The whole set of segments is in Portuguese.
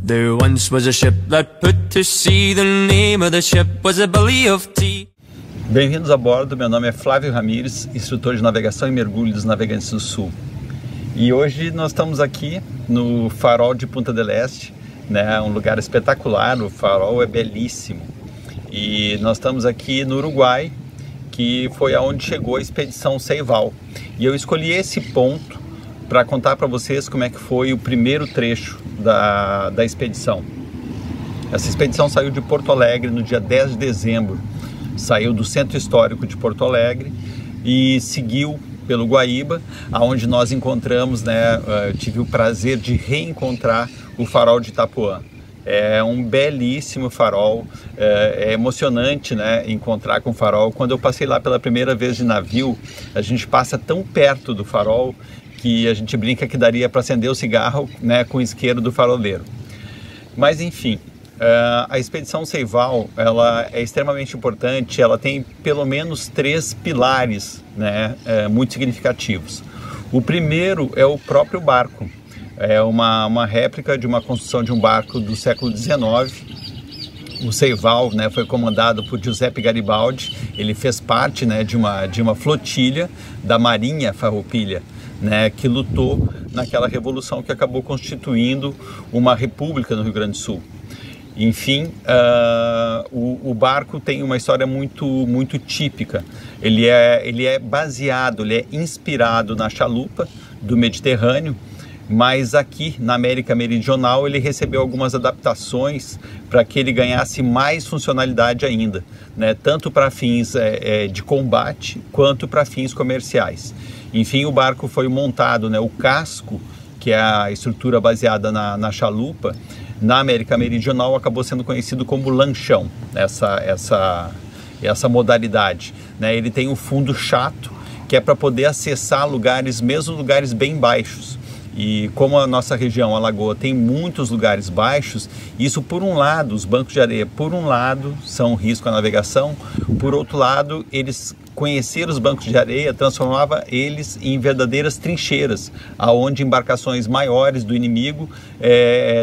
There once was a ship that put to sea. The name of the ship was a Billy of Tea. Bem-vindos a bordo, meu nome é Flávio Ramires, instrutor de navegação e mergulho dos Navegantes do Sul. E hoje nós estamos aqui no Farol de Punta del Este, né? Um lugar espetacular, o farol é belíssimo. E nós estamos aqui no Uruguai, que foi aonde chegou a expedição Ceibal. E eu escolhi esse ponto para contar para vocês como é que foi o primeiro trecho da expedição. Essa expedição saiu de Porto Alegre no dia 10 de dezembro. Saiu do Centro Histórico de Porto Alegre e seguiu pelo Guaíba, aonde nós encontramos, né, tive o prazer de reencontrar o farol de Itapuã. É um belíssimo farol, é emocionante, né, encontrar com o farol. Quando eu passei lá pela primeira vez de navio, a gente passa tão perto do farol que a gente brinca que daria para acender o cigarro, né, com o isqueiro do faroleiro. Mas enfim, a expedição Ceibal, ela é extremamente importante. Ela tem pelo menos 3 pilares, né, muito significativos. O primeiro é o próprio barco. É uma réplica de uma construção de um barco do século XIX. O Ceibal, né, foi comandado por Giuseppe Garibaldi. Ele fez parte, né, de uma flotilha da Marinha Farroupilha, né, que lutou naquela revolução que acabou constituindo uma república no Rio Grande do Sul. Enfim, o barco tem uma história muito típica. Ele é baseado, ele é inspirado na chalupa do Mediterrâneo, mas aqui na América Meridional ele recebeu algumas adaptações para que ele ganhasse mais funcionalidade ainda, né? Tanto para fins de combate quanto para fins comerciais. Enfim, o barco foi montado, né, o casco, que é a estrutura baseada na chalupa, na América Meridional acabou sendo conhecido como lanchão, essa modalidade, né? Ele tem um fundo chato, que é para poder acessar lugares, mesmo lugares bem baixos. E como a nossa região, a Lagoa, tem muitos lugares baixos, isso por um lado, os bancos de areia, por um lado, são um risco à navegação, por outro lado, conhecer os bancos de areia transformava eles em verdadeiras trincheiras, aonde embarcações maiores do inimigo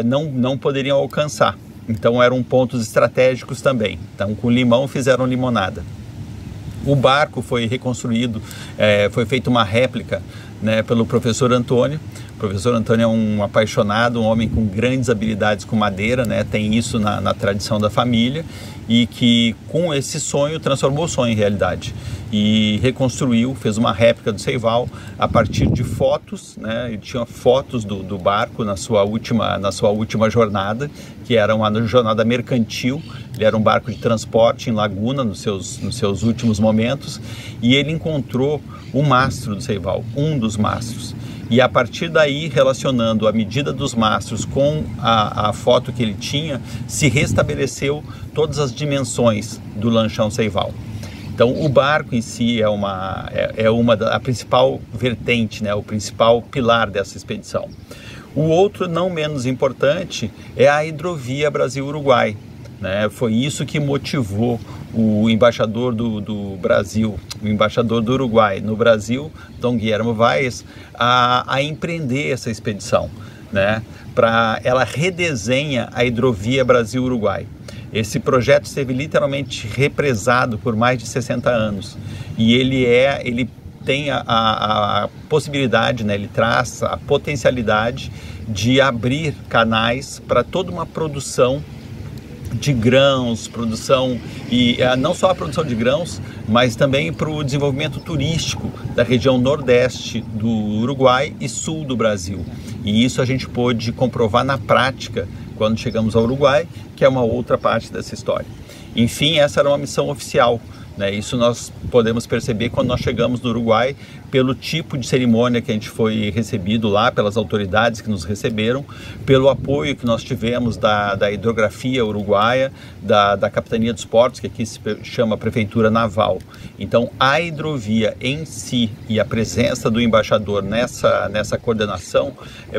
não poderiam alcançar. Então eram pontos estratégicos também. Então com limão fizeram limonada. O barco foi reconstruído, foi feita uma réplica, né, pelo professor Antônio. O professor Antônio é um apaixonado, um homem com grandes habilidades com madeira, né, tem isso na tradição da família, e que com esse sonho transformou o sonho em realidade e reconstruiu, fez uma réplica do Ceibal a partir de fotos, né, ele tinha fotos do barco na sua última jornada, que era uma jornada mercantil. Ele era um barco de transporte em laguna nos seus últimos momentos, e ele encontrou o mastro do Ceibal, um dos mastros. E a partir daí, relacionando a medida dos mastros com a foto que ele tinha, se restabeleceu todas as dimensões do lanchão Ceibal. Então o barco em si é a principal vertente, né, o principal pilar dessa expedição. O outro, não menos importante, é a hidrovia Brasil-Uruguai, né? Foi isso que motivou o embaixador do Brasil, o embaixador do Uruguai no Brasil, Dom Guilherme Valles, a empreender essa expedição, né? Ela redesenha a hidrovia Brasil-Uruguai. Esse projeto esteve literalmente represado por mais de 60 anos e ele tem a possibilidade, né? Ele traz a potencialidade de abrir canais para toda uma produção de grãos, e não só a produção de grãos, mas também para o desenvolvimento turístico da região nordeste do Uruguai e sul do Brasil. E isso a gente pôde comprovar na prática quando chegamos ao Uruguai, que é uma outra parte dessa história. Enfim, essa era uma missão oficial, né? Isso nós podemos perceber quando nós chegamos no Uruguai, pelo tipo de cerimônia que a gente foi recebido lá, pelas autoridades que nos receberam, pelo apoio que nós tivemos da hidrografia uruguaia, da Capitania dos Portos, que aqui se chama Prefeitura Naval. Então a hidrovia em si e a presença do embaixador nessa coordenação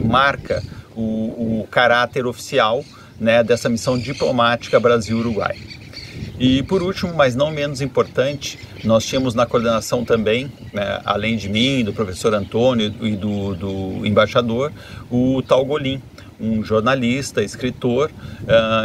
marca o caráter oficial, né, dessa missão diplomática Brasil-Uruguai. E por último, mas não menos importante, nós tínhamos na coordenação também, né, além de mim, do professor Antônio e do embaixador, o Tal Golim. um jornalista, escritor,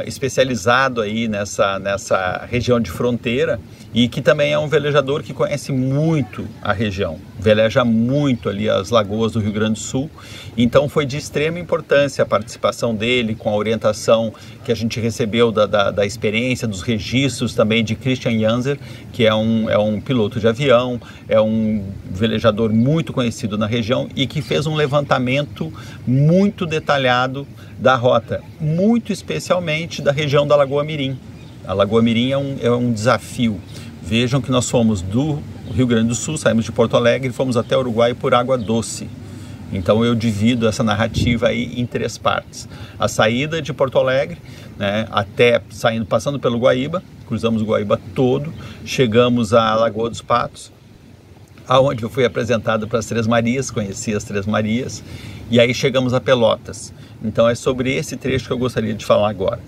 especializado aí nessa região de fronteira, e que também é um velejador que conhece muito a região, veleja muito ali as lagoas do Rio Grande do Sul. Então foi de extrema importância a participação dele, com a orientação que a gente recebeu da experiência, dos registros também de Christian Janzer, que é um piloto de avião, é um velejador muito conhecido na região e que fez um levantamento muito detalhado da rota, muito especialmente da região da Lagoa Mirim. A Lagoa Mirim é um desafio. Vejam que nós fomos do Rio Grande do Sul, saímos de Porto Alegre e fomos até o Uruguai por água doce. Então eu divido essa narrativa aí em 3 partes. A saída de Porto Alegre, né, passando pelo Guaíba, cruzamos o Guaíba todo, chegamos à Lagoa dos Patos, aonde eu fui apresentado para as Três Marias, conheci as Três Marias, e aí chegamos a Pelotas. Então é sobre esse trecho que eu gostaria de falar agora.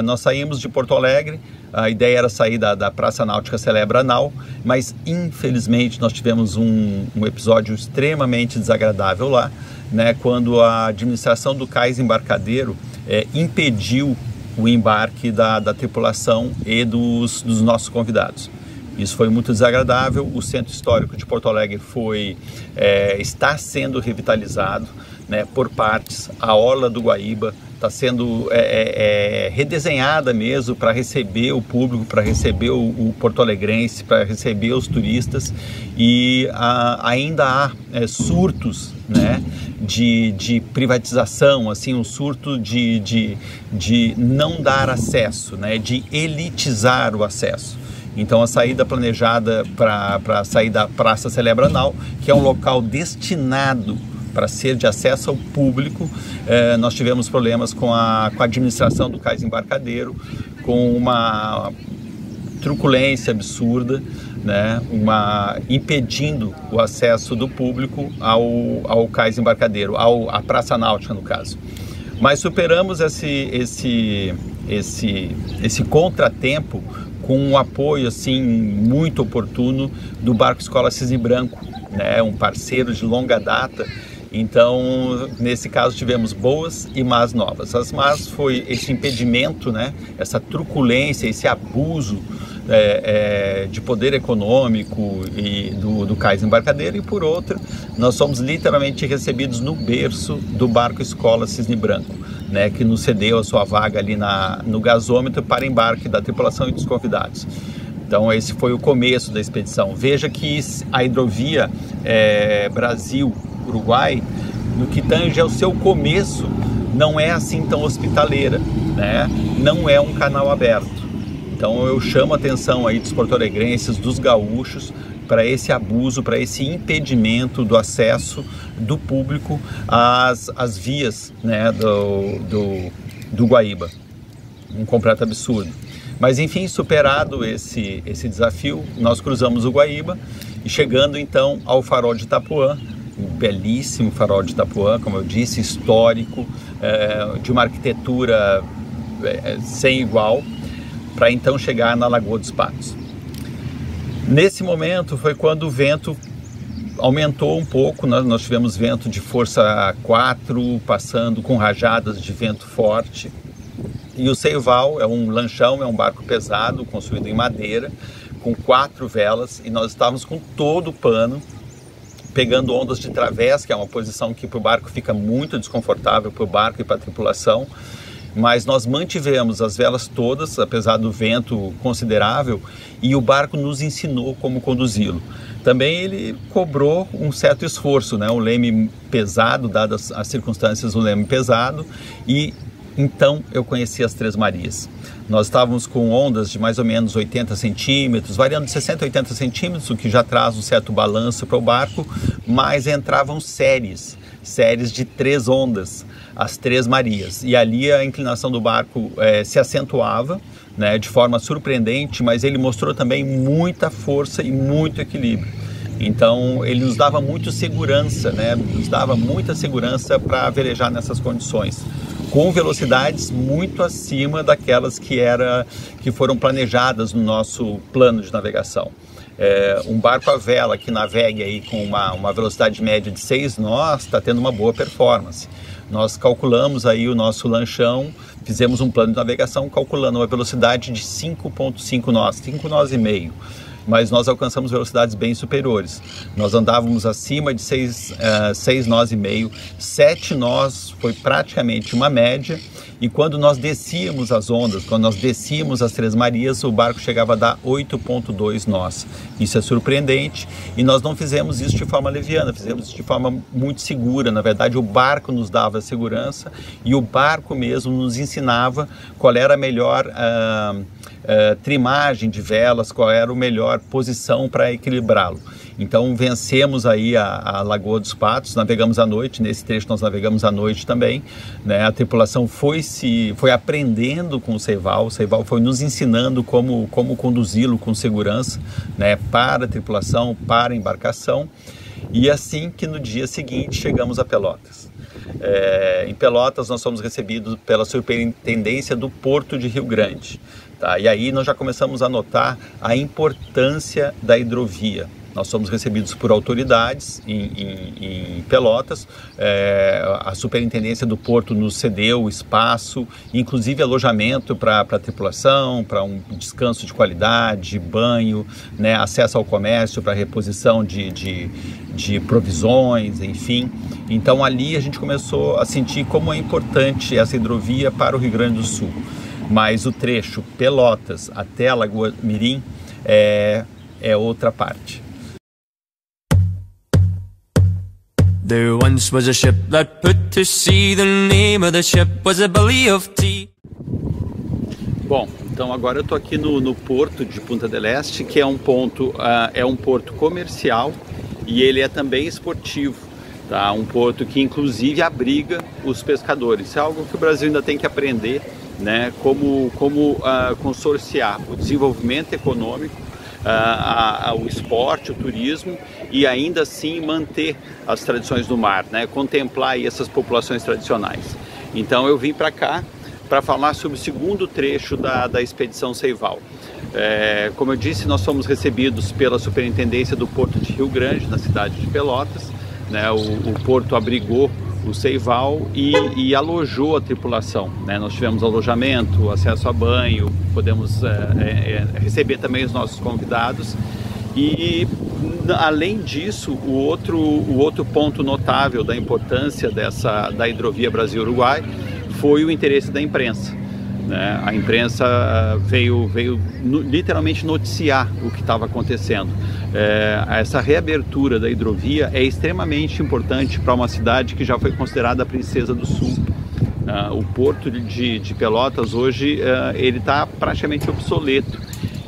Nós saímos de Porto Alegre, a ideia era sair da Praça Náutica Celebra Nau, mas infelizmente nós tivemos um episódio extremamente desagradável lá, né, quando a administração do cais embarcadeiro impediu o embarque da tripulação e dos nossos convidados. Isso foi muito desagradável. O centro histórico de Porto Alegre está sendo revitalizado, né, por partes. A orla do Guaíba está sendo redesenhada mesmo para receber o público, para receber o porto-alegrense, para receber os turistas, e ainda há surtos, né, de privatização, assim, um surto de não dar acesso, né, de elitizar o acesso. Então a saída planejada para sair da Praça Celebra Nau, que é um local destinado para ser de acesso ao público, nós tivemos problemas com a administração do cais embarcadeiro, com uma truculência absurda, né, impedindo o acesso do público ao cais embarcadeiro, à Praça Náutica no caso. Mas superamos esse contratempo com um apoio assim muito oportuno do Barco Escola Cisne Branco, né, um parceiro de longa data. Então, nesse caso, tivemos boas e más novas. As más foi esse impedimento, né, essa truculência, esse abuso de poder econômico e do cais embarcadeiro, e por outra, nós somos literalmente recebidos no berço do Barco Escola Cisne Branco, né, que nos cedeu a sua vaga ali no gasômetro para embarque da tripulação e dos convidados. Então esse foi o começo da expedição. Veja que a hidrovia Brasil-Uruguai, no que tange ao seu começo, não é assim tão hospitaleira, né? Não é um canal aberto. Então eu chamo a atenção aí dos porto-alegrenses, dos gaúchos, para esse abuso, para esse impedimento do acesso do público às vias, né, do Guaíba. Um completo absurdo. Mas enfim, superado esse desafio, nós cruzamos o Guaíba e chegando então ao Farol de Itapuã, um belíssimo Farol de Itapuã, como eu disse, histórico, de uma arquitetura sem igual, para então chegar na Lagoa dos Patos. Nesse momento foi quando o vento aumentou um pouco, nós tivemos vento de força 4, passando com rajadas de vento forte. E o Seival é um lanchão, é um barco pesado, construído em madeira, com 4 velas, e nós estávamos com todo o pano, pegando ondas de través, que é uma posição que para o barco fica muito desconfortável, para o barco e para a tripulação. Mas nós mantivemos as velas todas, apesar do vento considerável, e o barco nos ensinou como conduzi-lo. Também ele cobrou um certo esforço, né? Um leme pesado, dadas as circunstâncias, um leme pesado, e então eu conheci as Três Marias. Nós estávamos com ondas de mais ou menos 80 centímetros, variando de 60 a 80 centímetros, o que já traz um certo balanço para o barco, mas entravam séries de 3 ondas, as Três Marias. E ali a inclinação do barco se acentuava, né, de forma surpreendente, mas ele mostrou também muita força e muito equilíbrio. Então ele nos dava muito segurança, né, nos dava muita segurança para velejar nessas condições, com velocidades muito acima daquelas que foram planejadas no nosso plano de navegação. Um barco à vela que navegue aí com uma velocidade média de 6 nós está tendo uma boa performance. Nós calculamos aí o nosso lanchão, fizemos um plano de navegação calculando uma velocidade de 5,5 nós, 5 nós e meio. Mas nós alcançamos velocidades bem superiores. Nós andávamos acima de 6 nós e meio, 7 nós foi praticamente uma média, e quando nós descíamos as ondas, quando nós descíamos as Três Marias, o barco chegava a dar 8,2 nós. Isso é surpreendente, e nós não fizemos isso de forma leviana, fizemos isso de forma muito segura. Na verdade, o barco nos dava segurança, e o barco mesmo nos ensinava qual era a melhor trimagem de velas, qual era a melhor posição para equilibrá-lo. Então vencemos aí a Lagoa dos Patos, navegamos à noite, nesse trecho nós navegamos à noite também, né? A tripulação foi aprendendo com o Seival foi nos ensinando como conduzi-lo com segurança, né? Para a tripulação, para a embarcação, e assim que no dia seguinte chegamos a Pelotas. Em Pelotas nós fomos recebidos pela Superintendência do Porto de Rio Grande, tá? E aí nós já começamos a notar a importância da hidrovia. Nós somos recebidos por autoridades em Pelotas, a Superintendência do Porto nos cedeu espaço, inclusive alojamento para a tripulação, para um descanso de qualidade, banho, né, acesso ao comércio para reposição de provisões, enfim. Então ali a gente começou a sentir como é importante essa hidrovia para o Rio Grande do Sul. Mas o trecho Pelotas até a Lagoa Mirim é outra parte. There once was a ship that put to sea. The name of the ship was a Billy of Tea. Bom, então agora eu estou aqui no porto de Punta del Este, que é um porto comercial, e ele é também esportivo, tá? Um porto que inclusive abriga os pescadores. É algo que o Brasil ainda tem que aprender, né? Como consorciar o desenvolvimento econômico, o esporte, o turismo, e ainda assim manter as tradições do mar, né? Contemplar aí essas populações tradicionais. Então eu vim para cá para falar sobre o segundo trecho da expedição Seival. Como eu disse, nós fomos recebidos pela Superintendência do Porto de Rio Grande, na cidade de Pelotas, né? O porto abrigou o Seival e alojou a tripulação, né? Nós tivemos alojamento, acesso a banho, podemos receber também os nossos convidados. E além disso, o outro ponto notável da importância da hidrovia Brasil-Uruguai foi o interesse da imprensa, né? A imprensa veio literalmente noticiar o que estava acontecendo. Essa reabertura da hidrovia é extremamente importante para uma cidade que já foi considerada a princesa do sul. O porto de Pelotas hoje ele está praticamente obsoleto,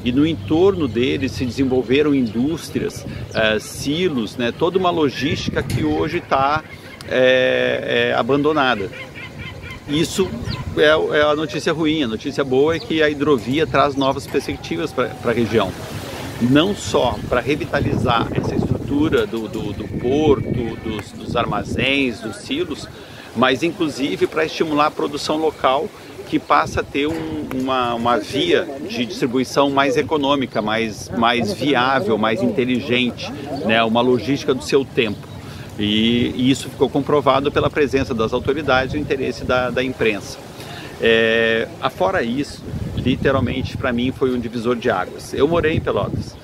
e no entorno dele se desenvolveram indústrias, silos, né? Toda uma logística que hoje está abandonada. Isso é a notícia ruim. A notícia boa é que a hidrovia traz novas perspectivas para a região. Não só para revitalizar essa estrutura do porto, dos armazéns, dos silos, mas inclusive para estimular a produção local, que passa a ter uma via de distribuição mais econômica, mais viável, mais inteligente, né? Uma logística do seu tempo. E isso ficou comprovado pela presença das autoridades e o interesse da imprensa. Afora isso, literalmente para mim foi um divisor de águas. Eu morei em Pelotas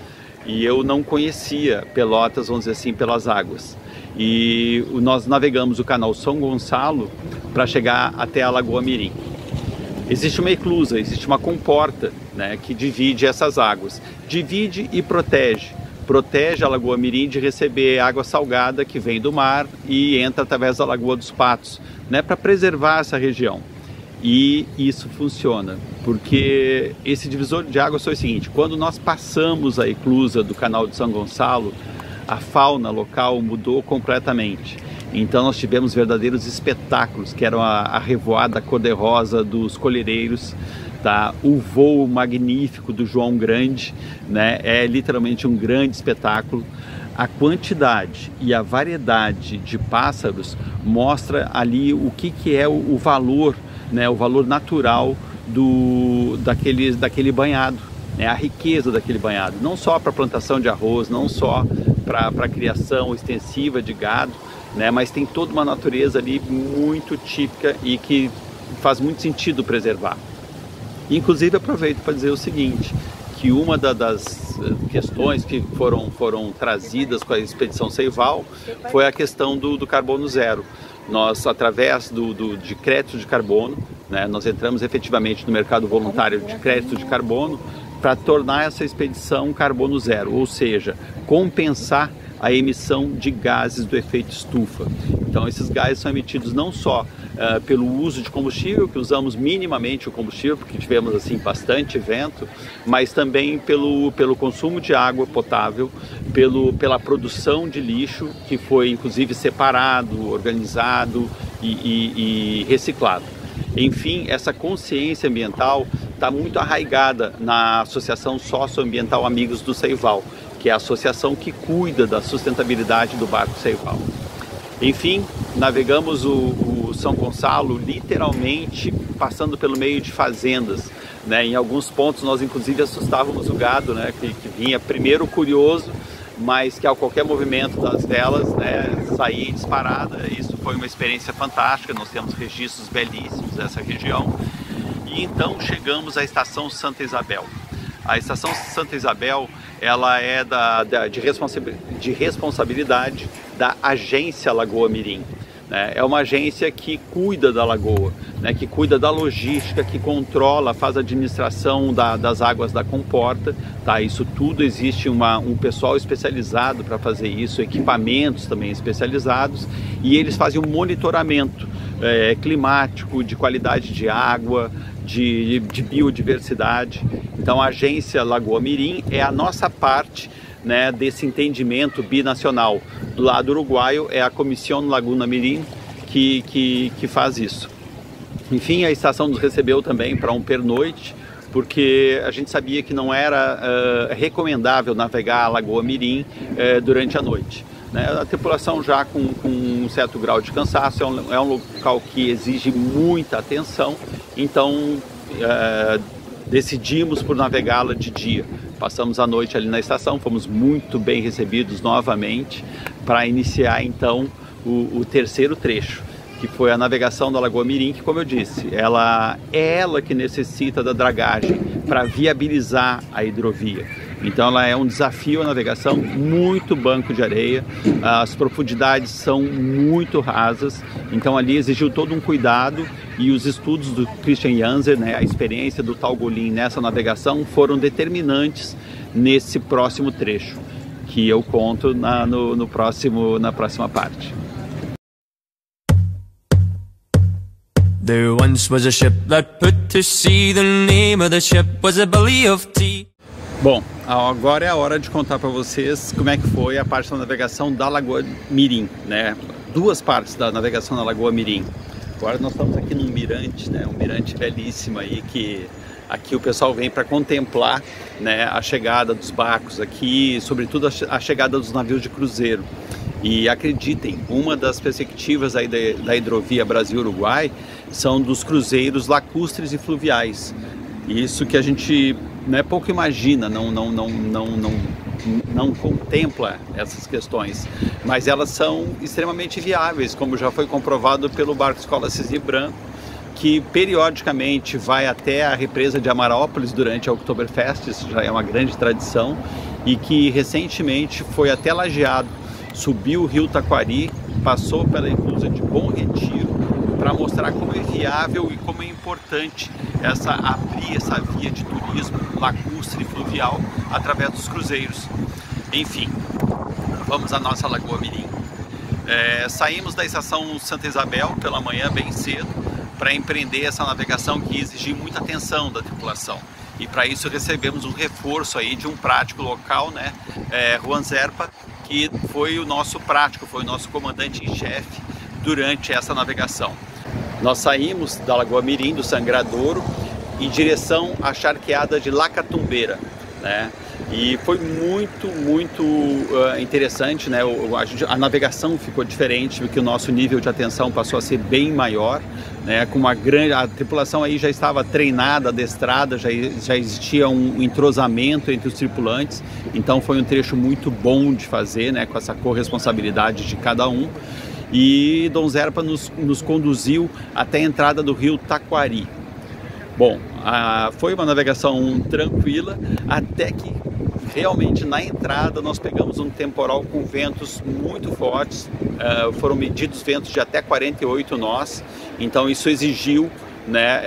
e eu não conhecia Pelotas, vamos dizer assim, pelas águas. E nós navegamos o canal São Gonçalo para chegar até a Lagoa Mirim. Existe uma eclusa, existe uma comporta, né, que divide essas águas. Divide e protege. Protege a Lagoa Mirim de receber água salgada que vem do mar e entra através da Lagoa dos Patos, né, para preservar essa região. E isso funciona, porque esse divisor de águas foi o seguinte: quando nós passamos a eclusa do canal de São Gonçalo, a fauna local mudou completamente. Então nós tivemos verdadeiros espetáculos, que eram a revoada cor-de-rosa dos colhereiros, tá? O voo magnífico do João Grande, né? É literalmente um grande espetáculo. A quantidade e a variedade de pássaros mostra ali o que é o valor, né? O valor natural daquele banhado, né, a riqueza daquele banhado, não só para plantação de arroz, não só para a criação extensiva de gado, né, mas tem toda uma natureza ali muito típica e que faz muito sentido preservar. Inclusive aproveito para dizer o seguinte, que uma das questões que foram trazidas com a expedição Seival foi a questão do carbono zero. Nós, através de crédito de carbono, né, nós entramos efetivamente no mercado voluntário de crédito de carbono para tornar essa expedição carbono zero, ou seja, compensar a emissão de gases do efeito estufa. Então esses gases são emitidos não só pelo uso de combustível, que usamos minimamente o combustível, porque tivemos assim bastante vento, mas também pelo consumo de água potável, pela produção de lixo, que foi inclusive separado, organizado e reciclado. Enfim, essa consciência ambiental está muito arraigada na Associação Socioambiental Amigos do Seival, que é a associação que cuida da sustentabilidade do barco Seival. Enfim, navegamos o São Gonçalo literalmente passando pelo meio de fazendas, né? Em alguns pontos nós inclusive assustávamos o gado, né? que vinha primeiro curioso, mas que a qualquer movimento das velas, né, saía disparada. Isso foi uma experiência fantástica, nós temos registros belíssimos dessa região. E então chegamos à estação Santa Isabel. A estação Santa Isabel, ela é de responsabilidade da agência Lagoa Mirim, né? É uma agência que cuida da lagoa, né? Que cuida da logística, que controla, faz a administração das águas da comporta, tá? Isso tudo existe um pessoal especializado para fazer isso, equipamentos também especializados, e eles fazem um monitoramento climático, de qualidade de água, de biodiversidade. Então a agência Lagoa Mirim é a nossa parte, né, desse entendimento binacional. Do lado uruguaio é a Comissão Laguna Mirim que faz isso. Enfim, a estação nos recebeu também para um pernoite, porque a gente sabia que não era recomendável navegar a Lagoa Mirim durante a noite, né? A tripulação já com um certo grau de cansaço, é um local que exige muita atenção, então decidimos por navegá-la de dia. Passamos a noite ali na estação, fomos muito bem recebidos novamente para iniciar então o terceiro trecho, que foi a navegação da Lagoa Mirim, que, como eu disse, é ela que necessita da dragagem para viabilizar a hidrovia. Então ela é um desafio a navegação, muito banco de areia, as profundidades são muito rasas, então ali exigiu todo um cuidado, e os estudos do Christian Janzer, né, a experiência do Talgolin nessa navegação foram determinantes nesse próximo trecho, que eu conto na próxima parte. There once was a ship that put to sea. The name of the ship was a Billy of Tea. Bom, agora é a hora de contar para vocês como é que foi a parte da navegação da Lagoa Mirim, né? Duas partes da navegação da Lagoa Mirim. Agora nós estamos aqui num mirante, né? Um mirante belíssimo aí, que aqui o pessoal vem para contemplar, né, a chegada dos barcos aqui, sobretudo a chegada dos navios de cruzeiro. E acreditem, uma das perspectivas aí da hidrovia Brasil-Uruguai são dos cruzeiros lacustres e fluviais. Isso que a gente, né, pouco imagina, não contempla essas questões, mas elas são extremamente viáveis, como já foi comprovado pelo barco Escola Cisibran, que periodicamente vai até a represa de Amarópolis durante a Oktoberfest, isso já é uma grande tradição, e que recentemente foi até Lajeado, subiu o rio Taquari, passou pela inclusa de Bom Retiro, para mostrar como é viável e como é importante abrir essa via de turismo lacustre e fluvial através dos cruzeiros. Enfim, vamos à nossa Lagoa Mirim. Saímos da estação Santa Isabel pela manhã bem cedo para empreender essa navegação que exigiu muita atenção da tripulação. E para isso recebemos um reforço aí de um prático local, né, Juan Zerpa, que foi o nosso prático, foi o nosso comandante em chefe durante essa navegação. Nós saímos da Lagoa Mirim, do Sangradouro, em direção à charqueada de Lacatumbeira, né? E foi muito interessante, né? A navegação ficou diferente, porque o nosso nível de atenção passou a ser bem maior, né? Com uma grande, a tripulação aí já estava treinada, adestrada, já existia um entrosamento entre os tripulantes, então foi um trecho muito bom de fazer, né? Com essa corresponsabilidade de cada um. E Dom Zerpa nos conduziu até a entrada do rio Taquari. Bom, foi uma navegação tranquila, até que realmente na entrada nós pegamos um temporal com ventos muito fortes, foram medidos ventos de até 48 nós, então isso exigiu, né,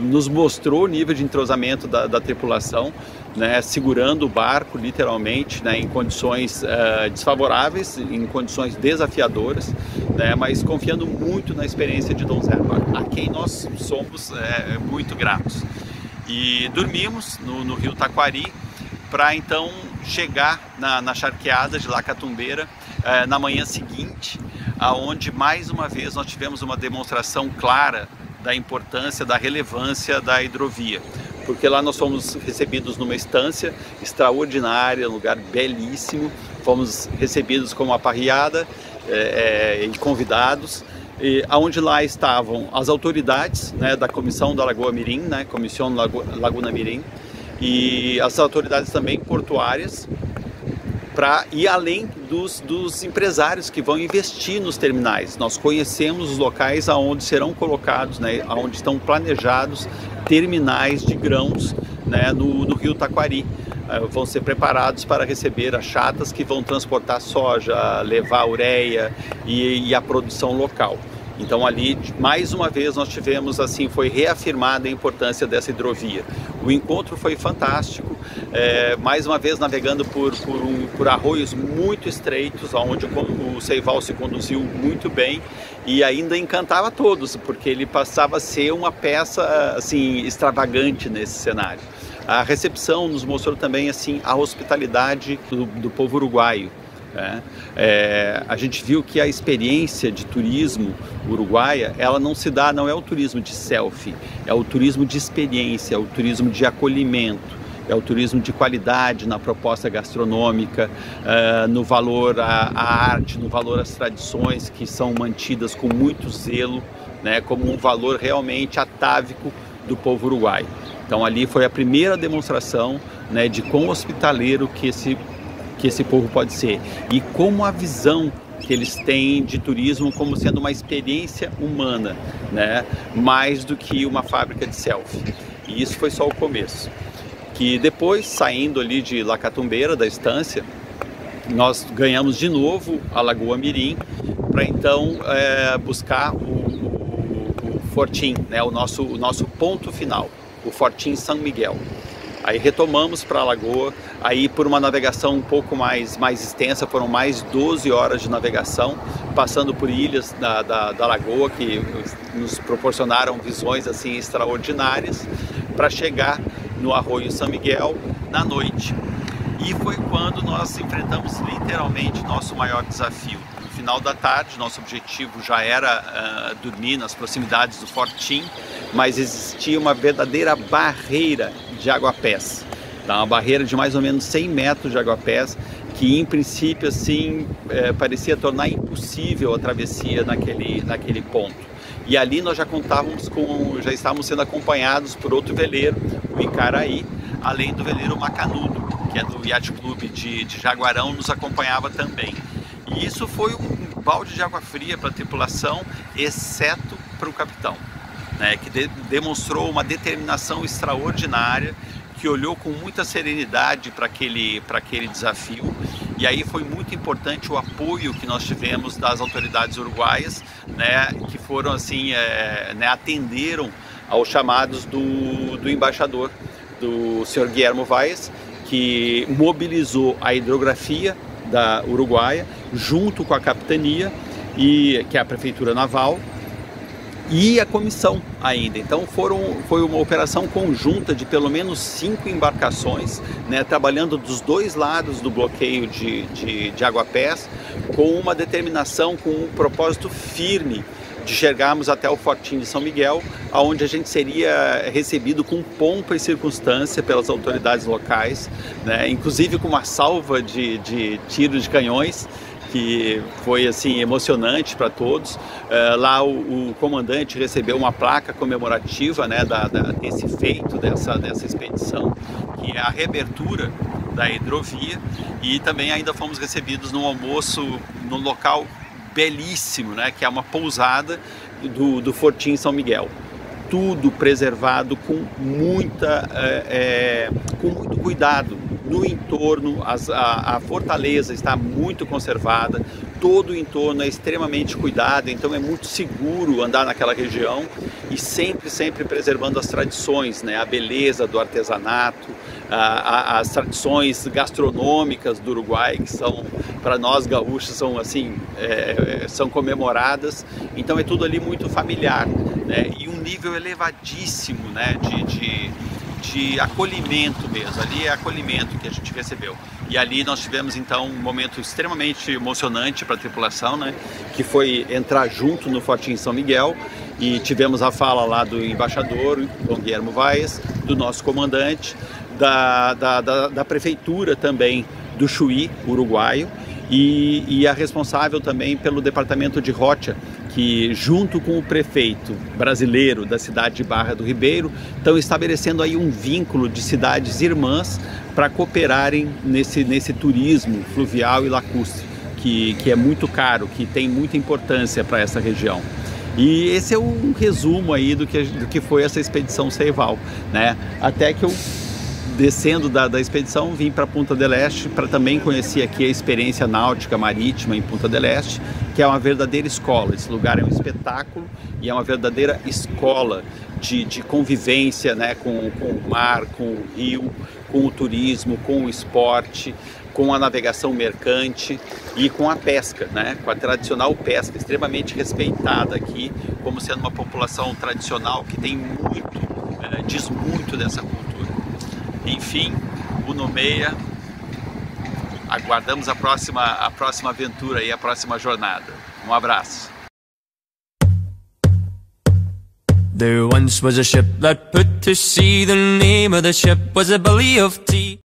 nos mostrou o nível de entrosamento da tripulação, né, segurando o barco literalmente, né, em condições desfavoráveis, em condições desafiadoras, né, mas confiando muito na experiência de Dom Zerpa, a quem nós somos muito gratos. E dormimos no rio Taquari, para então chegar na charqueada de Lacatumbeira na manhã seguinte, aonde mais uma vez nós tivemos uma demonstração clara da importância, da relevância da hidrovia, porque lá nós fomos recebidos numa estância extraordinária, um lugar belíssimo, fomos recebidos com uma parriada e convidados, onde lá estavam as autoridades, né, da Comissão da Lagoa Mirim, né, Comissão Laguna Mirim, e as autoridades também portuárias, para ir além dos empresários que vão investir nos terminais. Nós conhecemos os locais aonde serão colocados, né, aonde estão planejados terminais de grãos, né, no rio Taquari. Vão ser preparados para receber as chatas que vão transportar soja, levar ureia e a produção local. Então ali, mais uma vez, nós tivemos, assim, foi reafirmada a importância dessa hidrovia. O encontro foi fantástico, mais uma vez navegando por arroios muito estreitos, onde o Seival se conduziu muito bem e ainda encantava todos, porque ele passava a ser uma peça, assim, extravagante nesse cenário. A recepção nos mostrou também, assim, a hospitalidade do povo uruguaio. A gente viu que a experiência de turismo uruguaia, ela não é o turismo de selfie, é o turismo de experiência, é o turismo de acolhimento, é o turismo de qualidade na proposta gastronômica, no valor à arte, no valor às tradições que são mantidas com muito zelo, né, como um valor realmente atávico do povo uruguaio. Então ali foi a primeira demonstração, né, de quão hospitaleiro que esse povo pode ser e como a visão que eles têm de turismo como sendo uma experiência humana, né, mais do que uma fábrica de selfie. E isso foi só o começo. Que depois, saindo ali de Lacatumbeira, da estância, nós ganhamos de novo a Lagoa Mirim para então buscar o Fortim, né, o nosso ponto final, o Fortim São Miguel. Aí retomamos para a Lagoa, aí por uma navegação um pouco mais extensa, foram mais 12 horas de navegação, passando por ilhas da Lagoa, que nos proporcionaram visões assim extraordinárias, para chegar no Arroio São Miguel na noite. E foi quando nós enfrentamos literalmente nosso maior desafio. No final da tarde, nosso objetivo já era dormir nas proximidades do Fortim, mas existia uma verdadeira barreira de aguapés, tá? Uma barreira de mais ou menos 100 metros de aguapés, que em princípio assim parecia tornar impossível a travessia naquele ponto. E ali nós já estávamos sendo acompanhados por outro veleiro, o Icaraí, além do veleiro Macanudo, que é do Yacht Club de Jaguarão, nos acompanhava também. E isso foi um balde de água fria para a tripulação, exceto para o capitão, né, que demonstrou uma determinação extraordinária, que olhou com muita serenidade para aquele desafio. E aí foi muito importante o apoio que nós tivemos das autoridades uruguaias, né, que foram assim, atenderam aos chamados do embaixador, do senhor Guillermo Valles, que mobilizou a hidrografia da Uruguaia junto com a capitania, que é a prefeitura naval, e a comissão ainda. Então foi uma operação conjunta de pelo menos 5 embarcações, né, trabalhando dos dois lados do bloqueio de aguapés, com uma determinação, com um propósito firme de chegarmos até o Fortinho de São Miguel, onde a gente seria recebido com pompa e circunstância pelas autoridades locais, né? Inclusive com uma salva de tiros de canhões, que foi assim emocionante para todos. Lá o comandante recebeu uma placa comemorativa, né, desse feito, dessa expedição, que é a reabertura da hidrovia, e também ainda fomos recebidos num almoço no local belíssimo, né, que é uma pousada do Fortinho São Miguel. Tudo preservado com muito cuidado. No entorno, a fortaleza está muito conservada, todo o entorno é extremamente cuidado, então é muito seguro andar naquela região, e sempre preservando as tradições, né? A beleza do artesanato, as tradições gastronômicas do Uruguai, que são, para nós gaúchos, são assim, são comemoradas. Então é tudo ali muito familiar, né? E um nível elevadíssimo, né, de acolhimento mesmo. Ali é acolhimento que a gente recebeu. E ali nós tivemos então um momento extremamente emocionante para a tripulação, né, que foi entrar junto no Fortinho São Miguel, e tivemos a fala lá do embaixador, Dom Guilherme Vaias, do nosso comandante, da prefeitura também do Chuí, uruguaio, e a responsável também pelo departamento de Rocha, que junto com o prefeito brasileiro da cidade de Barra do Ribeiro estão estabelecendo aí um vínculo de cidades irmãs para cooperarem nesse turismo fluvial e lacustre, que é muito caro, que tem muita importância para essa região. E esse é um resumo aí do que foi essa expedição Ceibal, né? Até que eu, descendo da expedição, vim para Punta del Este para também conhecer aqui a experiência náutica marítima em Punta del Este, que é uma verdadeira escola. Esse lugar é um espetáculo e é uma verdadeira escola de convivência, né, com o mar, com o rio, com o turismo, com o esporte, com a navegação mercante e com a pesca, né, com a tradicional pesca, extremamente respeitada aqui, como sendo uma população tradicional que tem diz muito dessa cultura. Enfim, o Nomeia, aguardamos a próxima aventura e a próxima jornada. Um abraço. There once was a ship that put to sea. The name of the ship was a Billy of Tea.